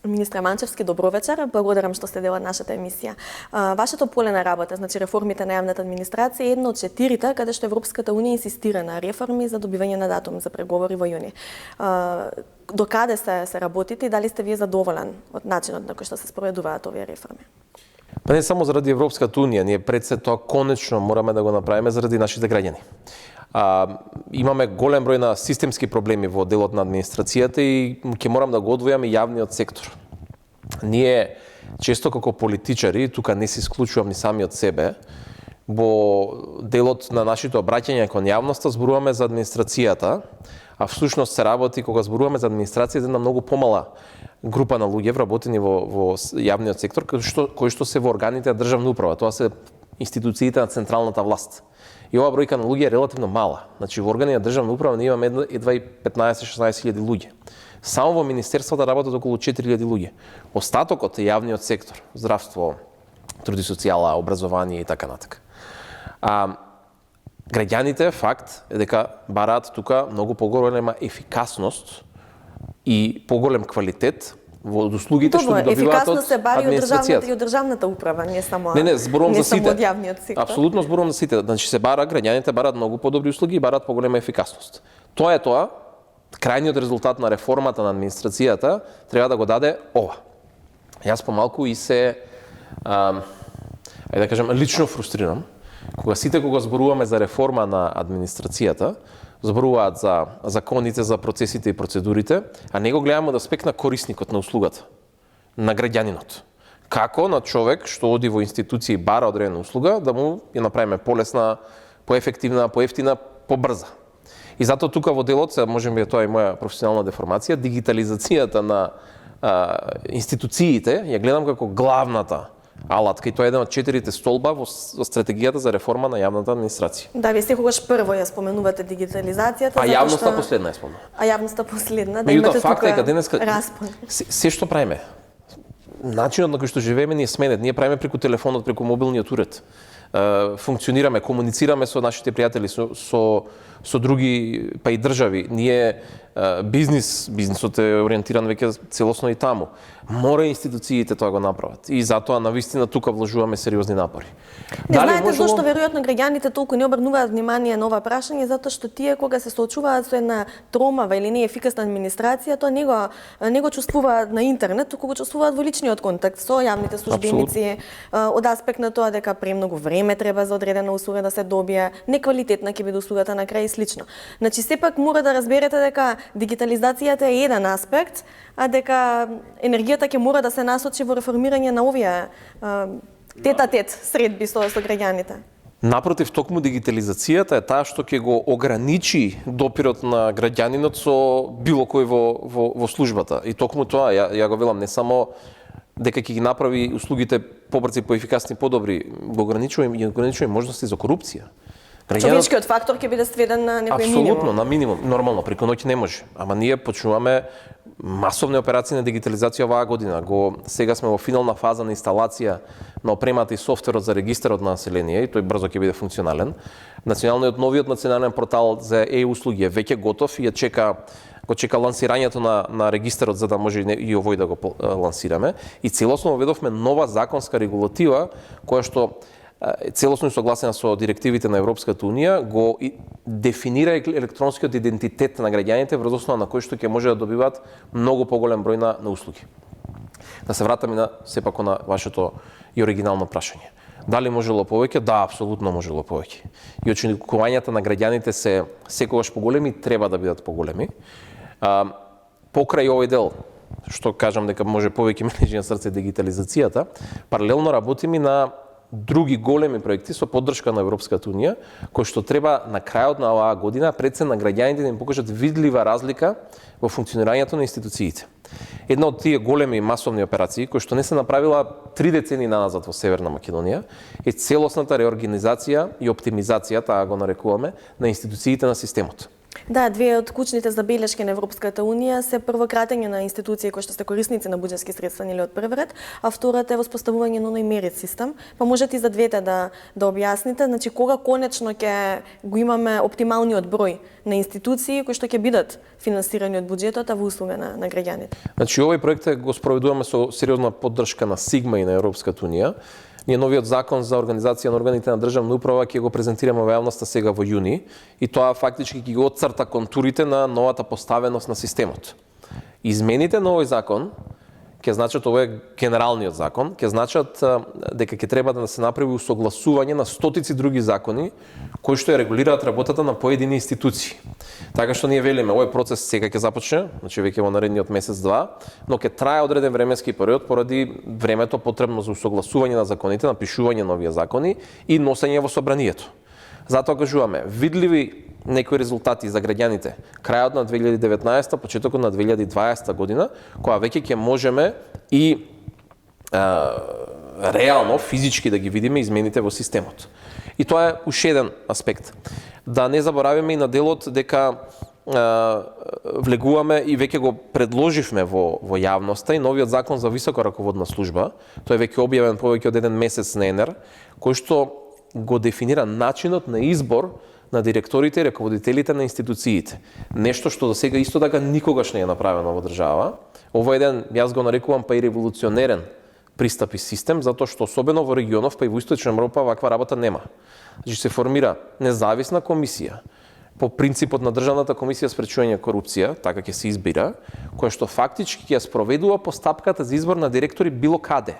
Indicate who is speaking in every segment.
Speaker 1: Министре Манчевски, добро вечер. Благодарам што сте дел од нашата емисија. Вашето поле на работа, значи реформите на јавната администрација, е едно од 4 каде што Европската унија инсистира на реформи за добивање на датум за преговори во јуни. До каде се работите и дали сте вие задоволен од начинот на кој што се спроведуваат овие реформи?
Speaker 2: Па не само заради Европската унија, ние пред се тоа конечно мораме да го направиме заради нашите граѓани. Имаме голем број на системски проблеми во делот на администрацијата и ќе морам да го одвојам и јавниот сектор. Ние често како политичари, тука не се исклучувам ни сами од себе, во делот на нашите обраќања кон јавноста зборуваме за администрацијата, а всушност се работи кога зборуваме за администрацијата на многу помала група на луѓе вработени во јавниот сектор, кои што се во органите на државна управа. Тоа се институциите на централната власт. И оваа бројка на луѓе е релативно мала. Значи во органи на државна управа ние имаме едва и 15-16 хиljadi луѓе. Само во министерствата работат околу 4000 луѓе. Остатокот е јавниот сектор, здравство, труд и социјала, образование и така натака. Граѓаните факт е дека бараат тука многу поголема ефикасност и поголем квалитет во услугите што ги добиваат од администрацијата.
Speaker 1: Ефикасност се бари од државната управа, не само
Speaker 2: зборувам за сите.
Speaker 1: Од јавниот сектор.
Speaker 2: Апсолутно зборувам за сите. Значи граѓаните бараат многу подобри услуги и бараат поголема ефикасност. Тоа, крајниот резултат на реформата на администрацијата треба да го даде ова. Јас помалку и се да кажем лично фрустрирам кога зборуваме за реформа на администрацијата, зборуваат за законите, за процесите и процедурите, а не го гледаме од аспект на корисникот на услугата, на граѓанинот. Како на човек што оди во институција и бара одредена услуга, да му ја направиме полесна, поефективна, поевтина, побрза. И затоа тука во делот, можем би тоа и моја професионална деформација, дигитализацијата на институциите ја гледам како главната алатка и тоа е еден од 4 столба во стратегијата за реформа на јавната администрација.
Speaker 1: Да, вие секогаш прво ја споменувате дигитализацијата,
Speaker 2: а јавноста последна ја спомнува.
Speaker 1: А јавноста последна,
Speaker 2: да имате тука денеска
Speaker 1: распон.
Speaker 2: Се што правиме, начинот на кој што живееме ни е сменет. Ние правиме преку телефонот, преку мобилниот уред. Функционираме, комуницираме со нашите пријатели, со други, па и држави. Ние бизнисот е ориентиран веќе целосно и таму. Мора институциите тоа го направат. И затоа навистина тука вложуваме сериозни напори.
Speaker 1: Не знаете зошто веројатно граѓаните толку не обрнуваат внимание на ова прашање, затоа што тие кога се соочуваат со една тромава или неефикасна администрација, тоа не го чувствуваат на интернет, туку го чувствуваат во личниот контакт со јавните службеници, од аспект на тоа дека премногу време треба за одредена услуга да се добие, неквалитетна ќе биде услугата на крај и слично. Значи сепак мора да разберете дека дигитализацијата е еден аспект, а дека енергијата ќе мора да се насочи во реформирање на овие тет-а-тет средби со граѓаните.
Speaker 2: Напротив, токму дигитализацијата е таа што ќе го ограничи допирот на граѓанинот со било кој во службата. И токму тоа, ја го велам, не само дека ќе ги направи услугите побрзи, поефикасни, подобри, го ограничува и можности за корупција.
Speaker 1: Човечкиот фактор ќе биде сведен на некој минимум.
Speaker 2: Апсолутно, на минимум. Нормално, преку ноќ не може. Ама ние почнуваме масовни операции на дигитализација оваа година. Сега сме во финална фаза на инсталација на опремата и софтверот за регистарот на население и тој брзо ќе биде функционален. Новиот национален портал за услуги е веќе готов и го чека лансирањето на регистарот за да може и овој да го лансираме. И целосно введовме нова законска регулатива која што целосно согласена со директивите на Европската унија, го дефинира електронскиот идентитет на граѓаните врз основа на кој што ќе може да добиваат многу поголем број на услуги. Да се вратам и сепак на вашето и оригинално прашање. Дали можело повеќе? Да, апсолутно можело повеќе. И очекувањата на граѓаните се секогаш поголеми, треба да бидат поголеми. Покрај овој дел, што кажам дека може повеќе ми лежи на срце дигитализацијата, паралелно работиме и на други големи проекти со поддршка на Европската унија, кои што треба на крајот на оваа година пред се на граѓаните да им покажат видлива разлика во функционирањето на институциите. Една од тие големи масовни операции, кои што не се направила 3 децени наназад во Северна Македонија, е целосната реорганизација и оптимизација, таа го нарекуваме, на институциите на системот.
Speaker 1: Да, две од клучните забелешки на Европската Унија се прво кратење на институции кои што се корисници на буџетски средства нели од прв ред, а втората е воспоставување на оној мерит систем. Па можете и за двете да објасните, значи кога конечно ќе го имаме оптималниот број на институции кои што ќе бидат финансирани од буџетот, а во услуга на граѓаните.
Speaker 2: Значи овој проект го спроведуваме со сериозна поддршка на Сигма и на Европската Унија. Ние новиот закон за организација на органите на државна управа ќе го презентираме во јавноста сега во јуни и тоа фактички ќе го отцрта контурите на новата поставеност на системот. Измените на овој закон ќе значат, ова е генералниот закон, ќе значат дека ќе треба да се направи усогласување на стотици други закони кои што ја регулираат работата на поедини институции. Така што ние велиме, овој процес сега ќе започне, значи веќе во наредниот месец-два, но ќе трае одреден временски период поради времето потребно за усогласување на законите, напишување на овие закони и носење во собранието. Затоа кажуваме, видливи некои резултати за граѓаните крајот на 2019, почетокот на 2020 година, која веќе ќе можеме и реално, физички да ги видиме измените во системот. И тоа е уште еден аспект. Да не заборавиме и на делот дека влегуваме и веќе го предложивме во јавноста и новиот закон за висока раководна служба, тој е веќе објавен повеќе од еден месец на ЕНЕР, кој што го дефинира начинот на избор на директорите и раководителите на институциите. Нешто што до сега исто така никогаш не е направено во држава. Ова е еден, јас го нарекувам па и револуционерен пристап и систем, затоа што особено во регионов, па и во Источна Европа ваква работа нема. Значи се формира независна комисија по принципот на Државната комисија спречување корупција, така ќе се избира, која што фактички ќе спроведува постапката за избор на директори било каде.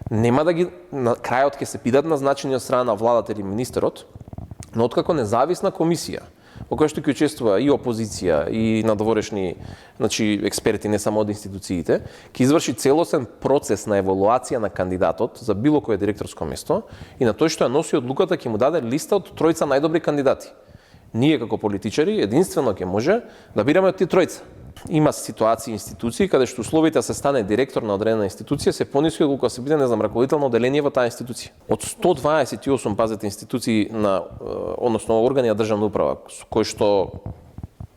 Speaker 2: Нема да ги на крајот ќе се бидат назначени од страна на владата или министерот, но откако независна комисија, во која што ќе учествува и опозиција и надворешни, значи експерти не само од институциите, ќе изврши целосен процес на евалуација на кандидатот за било кое директорско место и на тој што ја носи одлуката ќе му даде листа од тројца најдобри кандидати. Ние како политичари единствено ќе може да бираме од тие тројца. Има ситуации и институции каде што условите да се стане директор на одредена институција се пониски од кога се биде, не знам, раководител на одделение во таа институција. Од 128 пазете институции на односно органи на државна управа кои што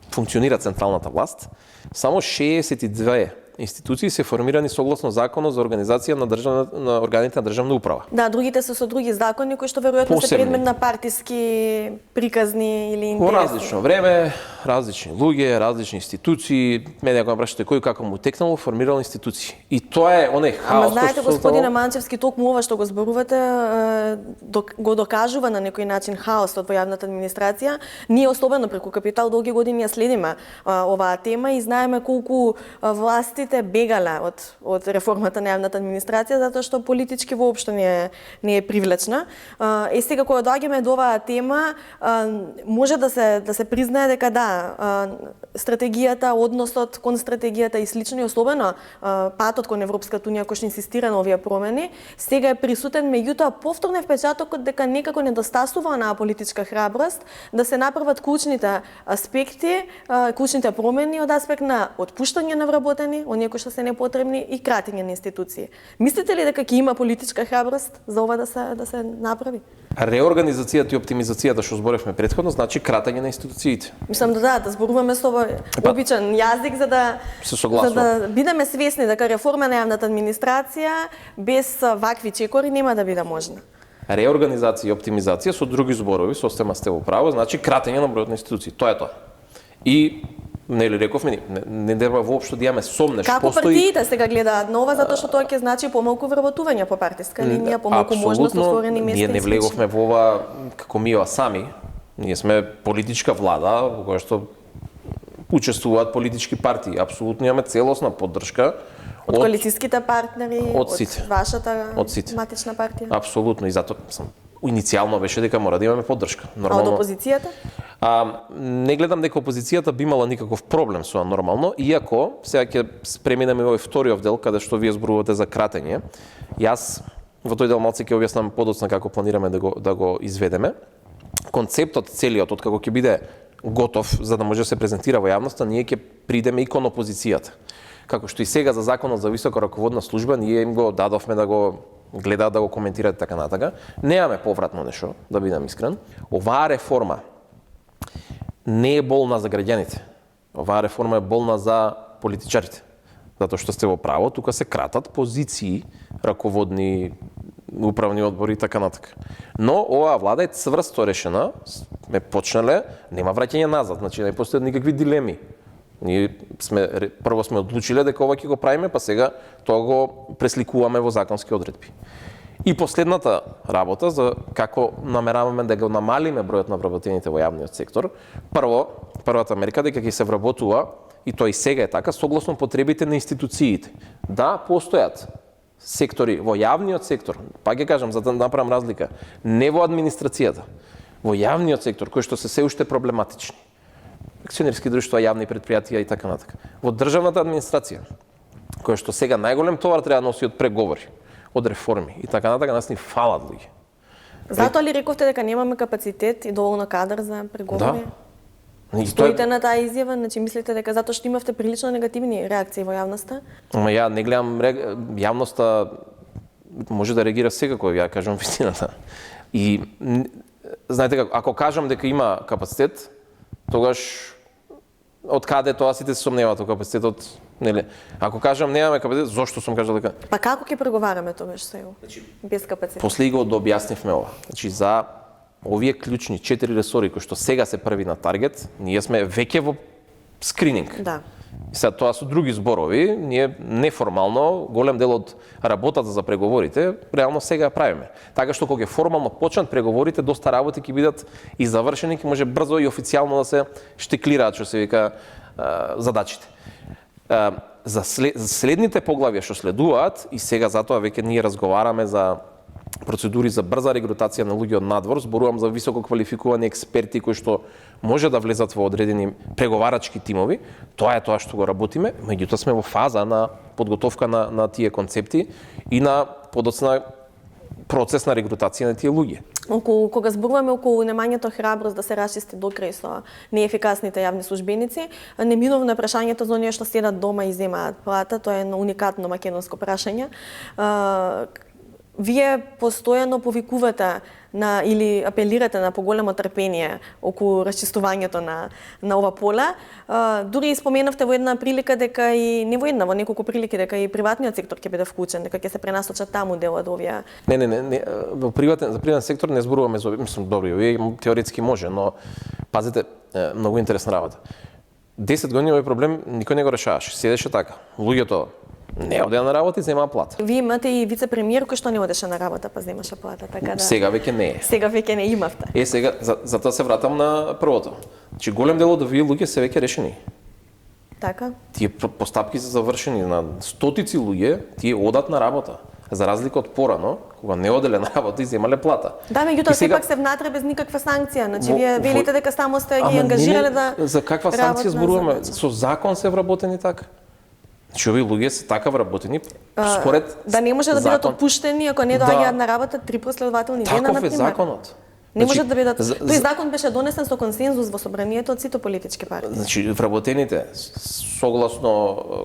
Speaker 2: функционира централната власт, само 62 институции се формирани согласно законот за организација на органите на државна управа.
Speaker 1: Да, другите се со други закони кои што веројатно се предмет на партиски приказни или интереси.
Speaker 2: Во различно време, различни луѓе, различни институции, мене ако ме прашате кој како му текнало, формирал институции. И тоа е оној хаос.
Speaker 1: Ама знаете, господине Манчевски, токму ова што го зборувате го докажува на некој начин хаосот во јавната администрација. Ние особено преку Капитал долги години ја следиме оваа тема и знаеме колку властите бегале од реформата на јавната администрација затоа што политички воопшто не е привлечна. Сега кога доаѓаме до оваа тема, може да се признае дека да, стратегијата, односот кон стратегијата и слично и особено патот кон Европската Унија кој што инсистира на овие промени, сега е присутен, меѓутоа повторно е впечатокот дека некако недостасува онаа политичка храброст да се направат клучните аспекти, клучните промени од аспект на отпуштање на вработени, оние кои што се непотребни и кратење на институции. Мислите ли дека ќе има политичка храброст за ова да се направи?
Speaker 2: Реорганизацијата и оптимизацијата што зборевме претходно значи кратење на институциите.
Speaker 1: Мислам да зборуваме со обичен јазик за да бидеме свесни дека реформа на јавната администрација без вакви чекори нема да биде можна.
Speaker 2: Реорганизација и оптимизација со други зборови, состема сте во право, значи кратење на бројот на институции. Тоа е тоа. И нели рековме, не треба воопшто да имаме сомнеш.
Speaker 1: Како партиите сега гледаат на ова, затоа што тоа ќе значи помалку вработување по партиска линија, помалку можност отворени места.
Speaker 2: Ние не влеговме во ова како мио сами. Ние сме политичка влада во која што учествуваат политички партии. Апсолутно имаме целосна поддршка
Speaker 1: од коалицијските партнери, од вашата матична партија.
Speaker 2: Апсолутно, и затоа иницијално беше дека мора да имаме поддршка.
Speaker 1: Нормално. А од опозицијата?
Speaker 2: Не гледам дека опозицијата би имала никаков проблем со нормално, иако сега ќе преминеме овој вториот дел каде што вие зборувате за кратење. Јас во тој дел малце ќе објаснам подоцна како планираме да го изведеме. Концептот целиот од како ќе биде готов за да може да се презентира во јавноста, ние ќе придеме и кон опозицијата. Како што и сега за законот за висока раководна служба, ние им го дадовме да го гледаат, да го коментираат така натака. Немаме повратно нешто, да бидам искрен. Оваа реформа не е болна за граѓаните. Оваа реформа е болна за политичарите. Затоа што сте во право, тука се кратат позиции, раководни, управни одбори и така натака. Но оваа влада е цврсто решена, сме почнале, нема враќање назад, значи не постојат никакви дилеми. Ние прво сме одлучиле дека ова ќе го правиме, па сега тоа го пресликуваме во законски одредби. И последната работа за како намераваме да го намалиме бројот на вработените во јавниот сектор. Првата мерка дека ќе се вработува, и тоа и сега е така, согласно потребите на институциите. Да, постојат сектори во јавниот сектор, па ќе кажам за да направам разлика, не во администрацијата, во јавниот сектор кои што се уште проблематични. Акционерски друштва, јавни предпријатија и така натака. Во државната администрација, која што сега најголем товар треба да носи од преговори, од реформи и така натака, нас ни фалат луѓе.
Speaker 1: Затоа ли рековте дека немаме капацитет и доволно кадар за преговори?
Speaker 2: Да.
Speaker 1: Стоите на таа изјава, значи мислите дека затоа што имавте прилично негативни реакции во јавноста?
Speaker 2: Ама ја не гледам јавноста може да реагира секако, ја кажам вистината. И знаете како, ако кажам дека има капацитет, тогаш од каде тоа сите се сомневаат во капацитетот, нели? Ако кажам немаме капацитет, зошто сум кажал дека?
Speaker 1: Па како ќе преговараме тогаш сега? Без капацитет.
Speaker 2: После го објаснивме ова. Значи за овие клучни 4 ресори кои што сега се први на таргет, ние сме веќе во скрининг.
Speaker 1: Да.
Speaker 2: Сега тоа со други зборови, ние неформално голем дел од работата за преговорите реално сега ја правиме. Така што кога ќе формално почнат преговорите, доста работи ќе бидат и завршени, ќе може брзо и официјално да се штеклираат што се вика задачите. За следните поглавја што следуваат и сега затоа веќе ние разговараме за процедури за брза регрутација на луѓе од надвор, зборувам за високо квалификувани експерти кои што може да влезат во одредени преговарачки тимови, тоа е тоа што го работиме, меѓутоа сме во фаза на подготовка на тие концепти и на подоцна процес на регрутација на тие луѓе.
Speaker 1: Кога зборуваме околу немањето храброст да се расчисти до крај со неефикасните јавни службеници, неминовно е прашањето за оние што седат дома и земаат плата, тоа е уникатно македонско прашање. Вие постојано повикувате или апелирате на поголемо трпение околу расчистувањето на ова поле. Дури споменавте во една прилика дека и не во една, во неколку прилики дека и приватниот сектор ќе биде вклучен, дека ќе се пренасочат таму дел од овие.
Speaker 2: Не, за приватен сектор не зборуваме за, мислам, добри, овие теоретски може, но пазете, многу интересна работа. 10 години овој проблем никој не го решаваше, седеше така. Луѓето не одеа на работа и земаа плата.
Speaker 1: Вие имате и вице-премиер кој што не одеше на работа, па земаше плата, така да.
Speaker 2: Сега веќе не е.
Speaker 1: Сега веќе не имавте.
Speaker 2: Сега затоа се вратам на првото. Значи голем дел од овие луѓе се веќе решени.
Speaker 1: Така.
Speaker 2: Тие постапки се завршени на стотици луѓе, тие одат на работа. За разлика од порано, кога не оделе на работа и земале плата.
Speaker 1: Да, меѓутоа сепак се внатре без никаква санкција. Значи вие велите дека само сте ги ангажирале да.
Speaker 2: За каква санкција зборуваме? Со закон се вработени така. Значи овие луѓе се така вработени според
Speaker 1: да не може да бидат отпуштени ако не доаѓаат на работа 3 последователни дена,
Speaker 2: например.
Speaker 1: Таков
Speaker 2: е законот.
Speaker 1: Не може да бидат. Тој закон беше донесен со консензус во собранието од сите политички партии.
Speaker 2: Значи вработените согласно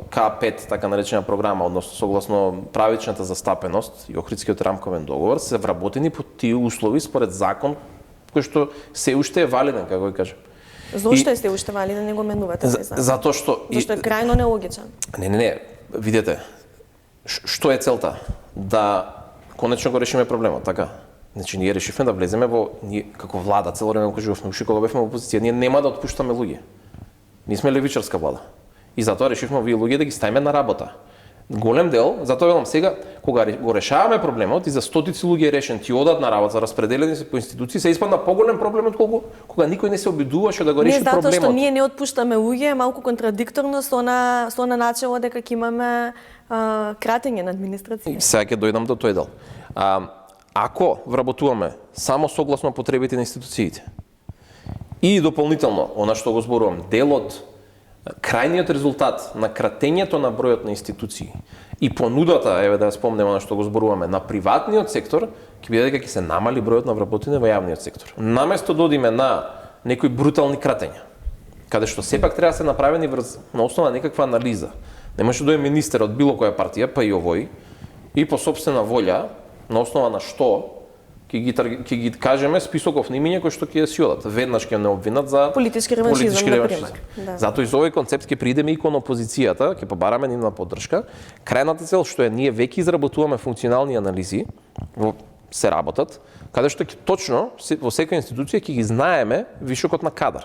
Speaker 2: К5, така наречена програма, односно согласно правичната застапеност и Охридскиот рамковен договор, се вработени по тие услови според закон кој што се уште е валиден, како ќе кажам.
Speaker 1: Зошто е се уште валиден, не го менувате тој закон?
Speaker 2: Затоа што
Speaker 1: е крајно нелогичен.
Speaker 2: Не, видете. Што е целта? Да конечно го решиме проблемот, така? Значи ние решивме да влеземе ние како влада, цело време го кажувавме, уште кога бевме во опозиција, ние нема да отпуштаме луѓе. Ние сме левичарска влада. И затоа решивме овие луѓе да ги ставиме на работа. Голем дел, затоа велам сега, кога го решаваме проблемот и за стотици луѓе е решен, ти одат на работа, распределени се по институции, се испадна поголем проблем отколку кога никој не се обидуваше да го реши проблемот.
Speaker 1: Не затоа што ние не отпуштаме луѓе, е малку контрадикторно со на начело дека ќе имаме кратење на администрација.
Speaker 2: Сега ќе дојдам до тој дел. Ако вработуваме само согласно потребите на институциите и дополнително, она што го зборувам, дел од крајниот резултат на кратењето на бројот на институции и понудата, еве да спомнеме на што го зборуваме, на приватниот сектор, ќе биде дека ќе се намали бројот на вработени во јавниот сектор. Наместо да одиме на некои брутални кратења, каде што сепак треба да се направени на основа на некаква анализа. Не може да е министер од било која партија, па и овој, и по сопствена волја, на основа на што ќе ќе ги кажеме списоков на имиња кои што ќе си одат. Веднаш ќе не обвинат за
Speaker 1: политички реваншизам, например.
Speaker 2: Да. Затоа и за овој концепт ќе придеме и кон опозицијата, ќе побараме нивна поддршка. Крајната цел што е ние веќе изработуваме функционални анализи, се работат, каде што точно во секоја институција ќе ги знаеме вишокот на кадар.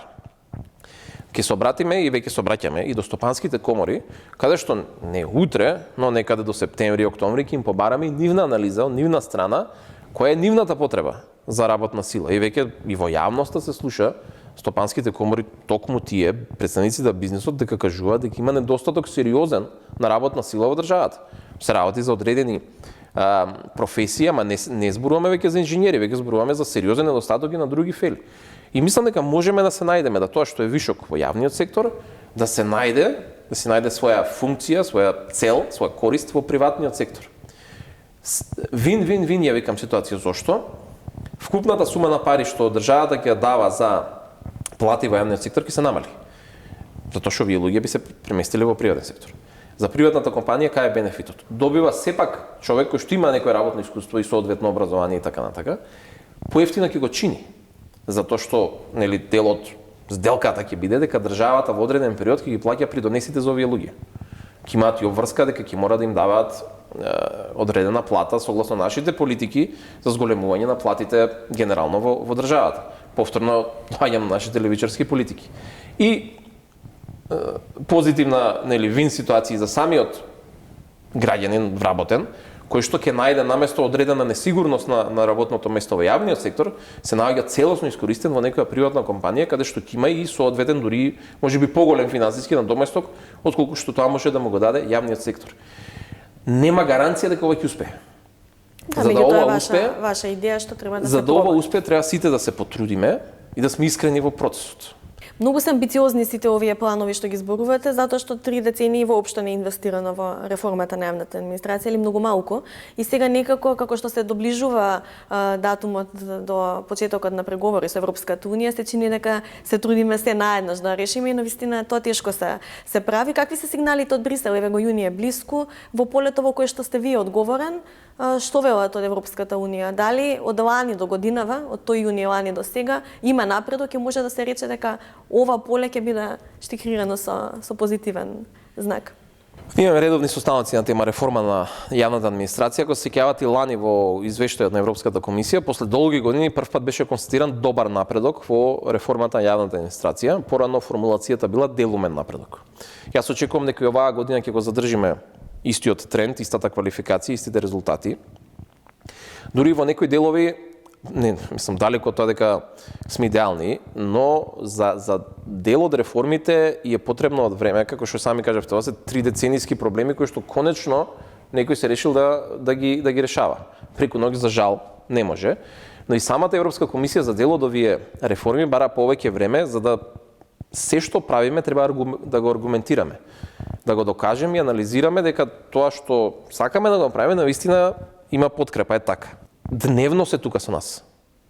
Speaker 2: Ќе се обратиме и веќе се обраќаме и до стопанските комори, каде што не утре, но некаде до септември, октомври ќе им побараме и нивна анализа, од нивна страна, која е нивната потреба за работна сила. И веќе и во јавноста се слуша стопанските комори, токму тие представници на бизнисот дека кажуваат дека има недостаток сериозен на работна сила во државата. Се работи за одредени професии, ама не зборуваме веќе за инженери, веќе зборуваме за сериозен недостаток и на други фели. И мислам дека можеме да се најдеме, да тоа што е вишок во јавниот сектор, да се најде своја функција, своја цел, своја корист во приватниот сектор. Вин-вин-вин ја викам ситуација. Зошто? Вкупната сума на пари што државата ќе дава за плати во јавниот сектор ќе се намали. Затоа што овие луѓе би се преместиле во приватен сектор. За приватната компанија кај е бенефитот? Добива сепак човек кој што има некој работно искуство и соодветно образование и така натака, поевтино ќе го чини. Затоа што нели делот сделката ќе биде дека државата во одреден период ќе ги плаќа придонесите за овие луѓе. Ќе имаат и обврска дека ќе мора да им даваат одредена плата согласно нашите политики за зголемување на платите генерално во државата. Повторно доаѓам на нашите левичарски политики. И позитивна вин ситуација за самиот граѓанин вработен, кој што ќе најде наместо одредена несигурност на работното место во јавниот сектор, се наоѓа целосно искористен во некоја приватна компанија каде што ќе има и соодветен дури можеби поголем финансиски надоместок отколку што тоа може да му го даде јавниот сектор. Нема гаранција дека ова ќе успее.
Speaker 1: Да, за да ова успее, ваша идеја што треба да се
Speaker 2: за да ова успее треба сите да се потрудиме и да сме искрени во процесот.
Speaker 1: Многу се амбициозни сите овие планови што ги зборувате, затоа што 3 децении воопшто не е инвестирано во реформата на јавната администрација или многу малку. И сега некако како што се доближува датумот до почетокот на преговори со Европската унија, се чини дека се трудиме се наеднаш да решиме и навистина тоа тешко се прави. Какви се сигналите од Брисел? Еве го јуни е блиску, во полето во кое што сте вие одговорен, што велат од Европската унија? Дали од лани до годинава, од тој јуни лани до сега, има напредок и може да се рече дека ова поле ќе биде штикрирано со позитивен знак?
Speaker 2: Имаме редовни состаноци на тема реформа на јавната администрација. Ако се сеќавате лани во извештајот на Европската комисија, после долги години првпат беше констатиран добар напредок во реформата на јавната администрација. Порано формулацијата била делумен напредок. Јас очекувам дека оваа година ќе го задржиме истиот тренд, истата квалификација, истите резултати. Дури во некои делови, не, мислам далеко од тоа дека сме идеални, но за дел од реформите е потребно од време, како што сами кажавте, ова се 3 деценијски проблеми кои што конечно некој се решил да ги решава. Преку ноќ за жал не може, но и самата Европска комисија за дел од овие реформи бара повеќе време за да се што правиме треба да го аргументираме, да го докажеме и анализираме дека тоа што сакаме да го правиме навистина има подкрепа, е така. Дневно се тука со нас.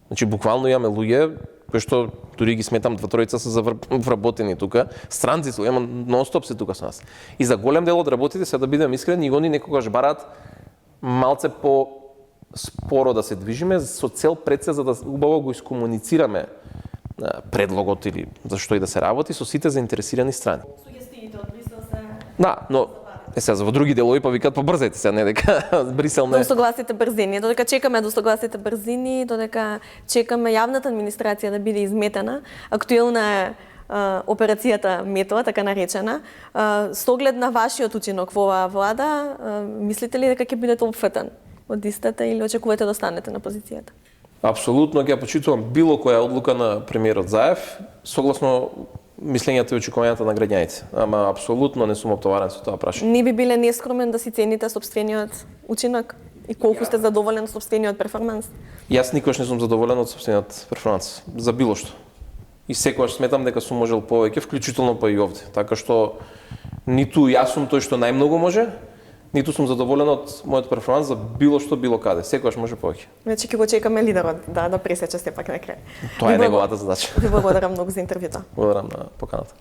Speaker 2: Значи буквално имаме луѓе кои што дури ги сметам 2-3 се вработени тука, странци луѓе, ама нон-стоп се тука со нас. И за голем дел од работите, се да бидеме искрени, и они некогаш бараат малце по споро да се движиме со цел пред се за да убаво го искомуницираме предлогот или за што и да се работи со сите заинтересирани страни.
Speaker 1: Сугестиите од Брисел се...
Speaker 2: Да, но сега во други делови па викаат побрзајте се, не дека Брисел не...
Speaker 1: До согласите брзини, додека чекаме до согласите брзини, додека чекаме јавната администрација да биде изметена, актуелна е операцијата Метоа, така наречена. Со оглед на вашиот учинок во оваа влада, мислите ли дека ќе бидете опфатен од истата или очекувате да останете на позицијата?
Speaker 2: Апсолутно ќе почитувам било која одлука на премиерот Заев, согласно мислењето и очекувањата на граѓаните. Ама апсолутно не сум оптоварен со тоа прашање.
Speaker 1: Не би биле нескромен да си цените сопствениот учинок и колку сте задоволен од сопствениот перформанс?
Speaker 2: Јас никош не сум задоволен од сопствениот перформанс, за било што. И секогаш сметам дека сум можел повеќе, вклучително па и овде. Така што ниту јас сум тој што најмногу може, ниту сум задоволен од мојот перформанс за било што, било каде. Секогаш може повеќе.
Speaker 1: Значи ќе го чекаме лидерот да пресече сепак на крај.
Speaker 2: Тоа е неговата задача.
Speaker 1: Ви благодарам многу за интервјуто.
Speaker 2: Благодарам на поканата.